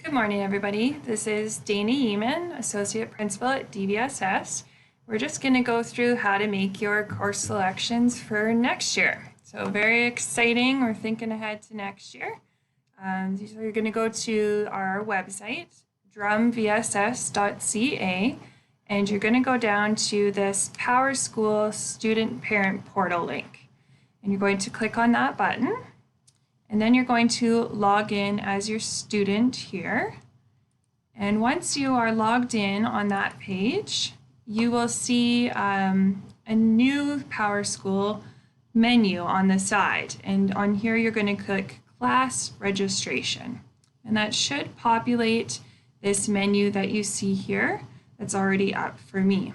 Good morning, everybody. This is Dana Yeaman, Associate Principal at DVSS. We're just going to go through how to make your course selections for next year. So very exciting. We're thinking ahead to next year. So you're going to go to our website, drumvss.ca, and you're going to go down to this PowerSchool Student Parent Portal link. And you're going to click on that button. And then you're going to log in as your student here. And once you are logged in on that page, you will see a new PowerSchool menu on the side. And on here, you're going to click Class Registration. And that should populate this menu that you see here that's already up for me.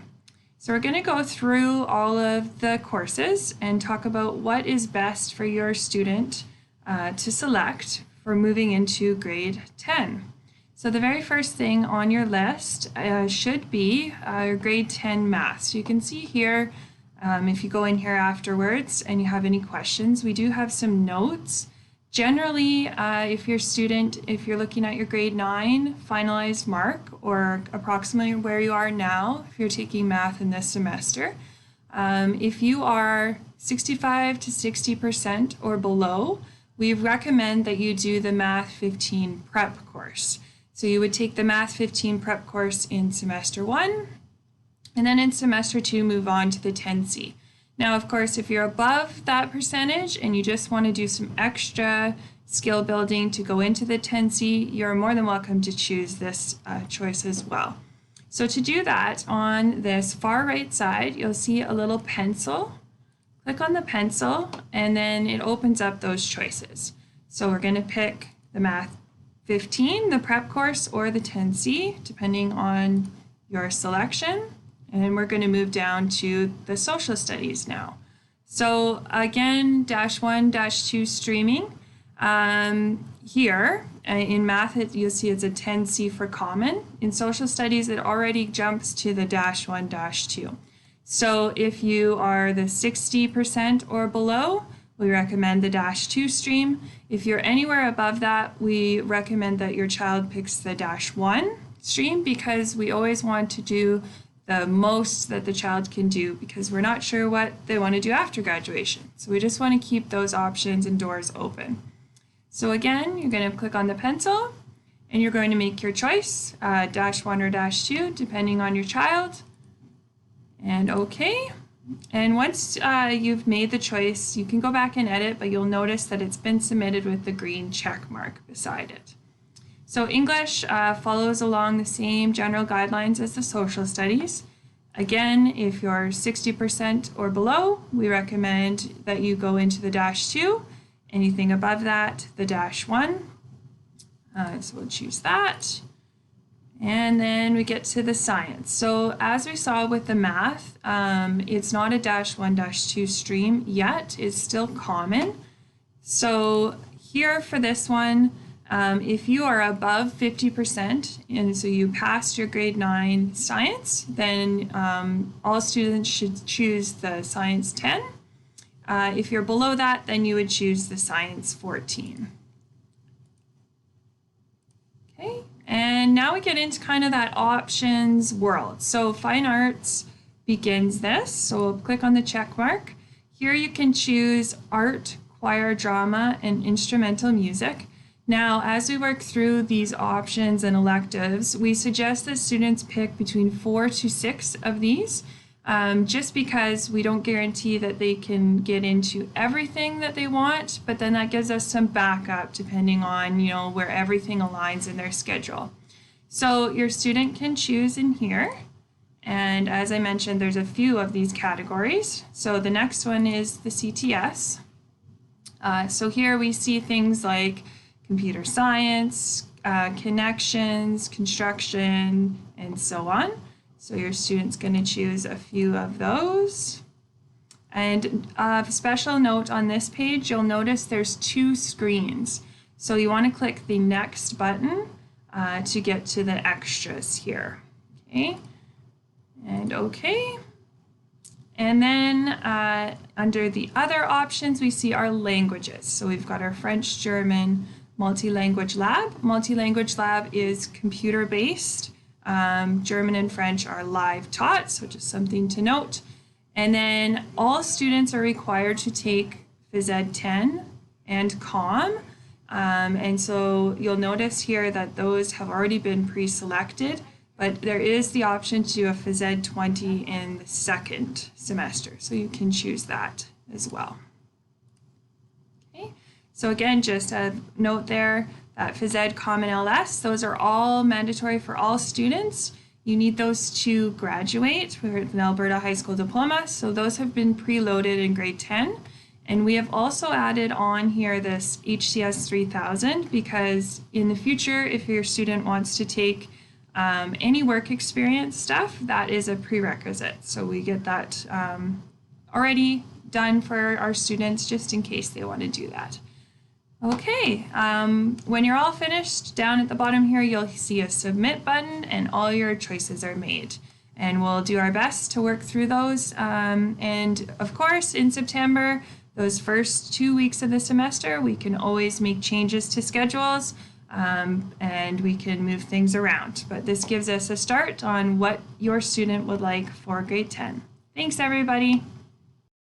So we're going to go through all of the courses and talk about what is best for your student to select for moving into grade 10. So the very first thing on your list should be your grade 10 math. So you can see here, if you go in here afterwards and you have any questions, we do have some notes. Generally, if you're looking at your grade 9 finalized mark or approximately where you are now, if you're taking math in this semester, if you are 65 to 60% or below, we recommend that you do the Math 15 prep course. So you would take the Math 15 prep course in semester 1, and then in semester 2 move on to the 10C. Now, of course, if you're above that percentage and you just want to do some extra skill building to go into the 10C, you're more than welcome to choose this choice as well. So to do that, on this far right side, you'll see a little pencil. Click on the pencil and then it opens up those choices. So we're going to pick the Math 15, the prep course, or the 10C, depending on your selection. And we're going to move down to the social studies now. So again, -1, -2 streaming. Here in math, you'll see it's a 10C for common. In social studies, it already jumps to the -1, -2. So if you are the 60% or below, we recommend the -2 stream. If you're anywhere above that, we recommend that your child picks the -1 stream because we always want to do the most that the child can do because we're not sure what they want to do after graduation. So we just want to keep those options and doors open. So again, you're going to click on the pencil and you're going to make your choice, -1 or -2, depending on your child. And okay. And once you've made the choice, you can go back and edit, but you'll notice that it's been submitted with the green check mark beside it. So English follows along the same general guidelines as the social studies. Again, if you're 60% or below, we recommend that you go into the -2. Anything above that, the -1. So we'll choose that. And then we get to the science. So as we saw with the math, it's not a -1, -2 stream yet. It's still common. So here for this one, if you are above 50%, and so you passed your grade 9 science, then all students should choose the science 10. If you're below that, then you would choose the science 14. Okay. And now we get into kind of that options world. So fine arts begins this. So we'll click on the check mark. Here you can choose art, choir, drama, and instrumental music. Now, as we work through these options and electives, we suggest that students pick between 4 to 6 of these, just because we don't guarantee that they can get into everything that they want, but then that gives us some backup depending on, where everything aligns in their schedule. So your student can choose in here. And as I mentioned, there's a few of these categories. So the next one is the CTS. So here we see things like computer science, connections, construction, and so on. So your student's going to choose a few of those. And a special note on this page, you'll notice there's 2 screens. So you want to click the next button to get to the extras here. Okay, and okay. And then under the other options, we see our languages. So we've got our French, German, Multi-language lab. Multi-language lab is computer-based. German and French are live taught, so just something to note. And then all students are required to take Phys Ed 10 and COM. And so you'll notice here that those have already been pre-selected, but there is the option to do a Phys Ed 20 in the second semester, so you can choose that as well. Okay, so again, just a note there that Phys Ed, COM, and LS, those are all mandatory for all students. You need those to graduate with an Alberta High School diploma, so those have been preloaded in grade 10. And we have also added on here this HCS 3000 because in the future, if your student wants to take any work experience stuff, that is a prerequisite. So we get that already done for our students just in case they want to do that. Okay, when you're all finished, down at the bottom here, you'll see a submit button and all your choices are made. And we'll do our best to work through those. And of course, in September, those first 2 weeks of the semester, we can always make changes to schedules and we can move things around. But this gives us a start on what your student would like for grade 10. Thanks, everybody.